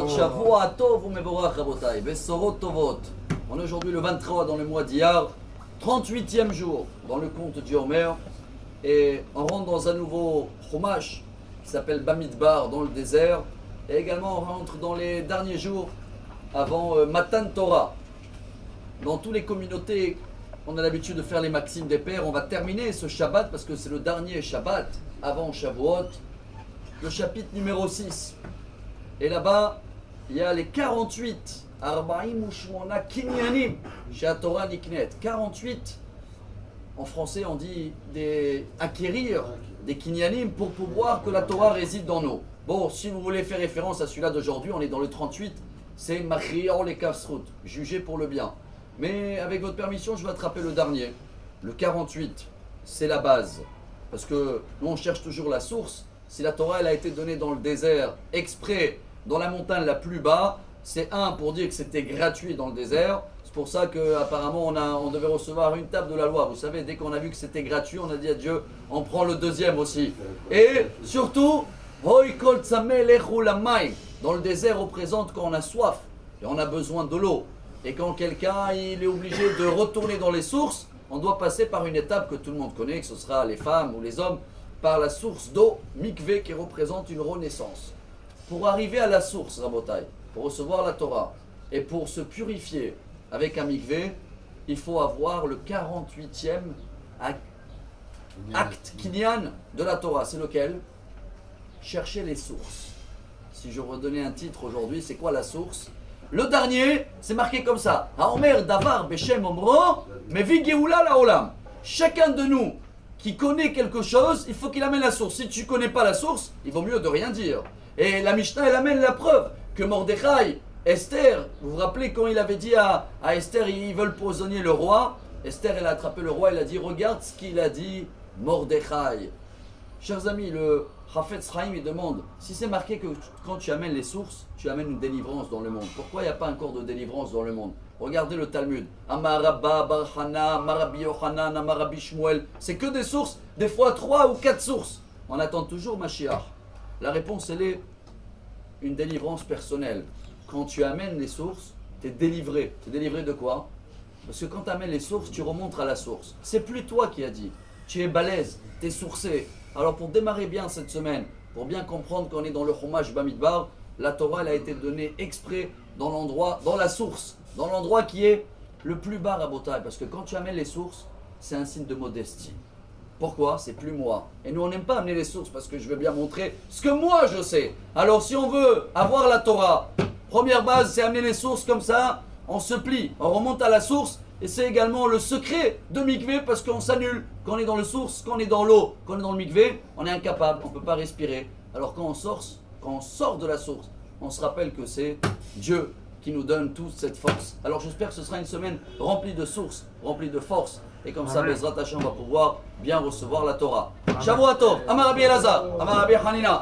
Shavua Tov umevorach rabotai, Besorot Tovot. On est aujourd'hui le 23 dans le mois d'Iyar, 38e jour dans le conte du Homer. Et on rentre dans un nouveau chumash qui s'appelle Bamidbar dans le désert. Et également on rentre dans les derniers jours avant Matan Torah. Dans toutes les communautés, on a l'habitude de faire les maximes des pères. On va terminer ce Shabbat parce que c'est le dernier Shabbat avant Shavuot, le chapitre numéro 6. Et là-bas, il y a les 48 Arba'im Ushmona Kinyanim chez Torah Niknet. 48, en français on dit acquérir des Kinyanim pour pouvoir que la Torah réside dans nous. Bon, si vous voulez faire référence à celui-là d'aujourd'hui, on est dans le 38, c'est Machrior le Kafsrut, juger pour le bien. Mais avec votre permission, je vais attraper le dernier. Le 48, c'est la base. Parce que nous, on cherche toujours la source. Si la Torah elle a été donnée dans le désert, exprès, dans la montagne la plus bas, c'est pour dire que c'était gratuit dans le désert. C'est pour ça qu'apparemment, on devait recevoir une table de la loi. Vous savez, dès qu'on a vu que c'était gratuit, on a dit à Dieu, on prend le deuxième aussi. Et surtout, dans le désert représente quand on a soif et on a besoin de l'eau. Et quand quelqu'un il est obligé de retourner dans les sources, on doit passer par une étape que tout le monde connaît, que ce sera les femmes ou les hommes, par la source d'eau, mikvé, qui représente une renaissance. Pour arriver à la source, Rabotai, pour recevoir la Torah, et pour se purifier avec un mikvé, il faut avoir le 48e acte kinyan de la Torah. C'est lequel? Chercher les sources. Si je redonnais un titre aujourd'hui, c'est quoi la source? Le dernier, c'est marqué comme ça. Haomer davar beshem omro, mevi geoula laolam. Chacun de nous qui connaît quelque chose, il faut qu'il amène la source. Si tu ne connais pas la source, il vaut mieux de rien dire. Et la Mishnah, elle amène la preuve que Mordechai, Esther, vous vous rappelez quand il avait dit à Esther, ils veulent prisonnier le roi. Esther, elle a attrapé le roi, elle a dit, regarde ce qu'il a dit Mordechai. Chers amis, le Chafetz Chaim, il demande, si c'est marqué que quand tu amènes les sources, tu amènes une délivrance dans le monde. Pourquoi il n'y a pas encore de délivrance dans le monde? Regardez le Talmud. Amarabba, Barhana, Amarabi Yochanan, Amarabi Shmuel. C'est que des sources, des fois 3 ou 4 sources. On attend toujours Mashiach. La réponse, elle est une délivrance personnelle. Quand tu amènes les sources, tu es délivré. Tu es délivré de quoi? Parce que quand tu amènes les sources, tu remontes à la source. C'est plus toi qui as dit. Tu es balèze, tu es sourcé. Alors pour démarrer bien cette semaine, pour bien comprendre qu'on est dans le Chumash Bamidbar, la Torah elle a été donnée exprès dans l'endroit, dans la source, dans l'endroit qui est le plus bas Rabotai. Parce que quand tu amènes les sources, c'est un signe de modestie. Pourquoi? C'est plus moi. Et nous on n'aime pas amener les sources parce que je veux bien montrer ce que moi je sais. Alors si on veut avoir la Torah, première base c'est amener les sources comme ça, on se plie, on remonte à la source. Et c'est également le secret de mikvé parce qu'on s'annule. Quand on est dans le source, quand on est dans l'eau, quand on est dans le mikvé, on est incapable, on ne peut pas respirer. Alors quand on sort de la source, on se rappelle que c'est Dieu qui nous donne toute cette force. Alors j'espère que ce sera une semaine remplie de sources, remplie de force. Et comme ça, Bezrat Hashem va pouvoir bien recevoir la Torah. Shavuot Tov, Amar Rabbi Elazar, Amar Rabbi Hanina.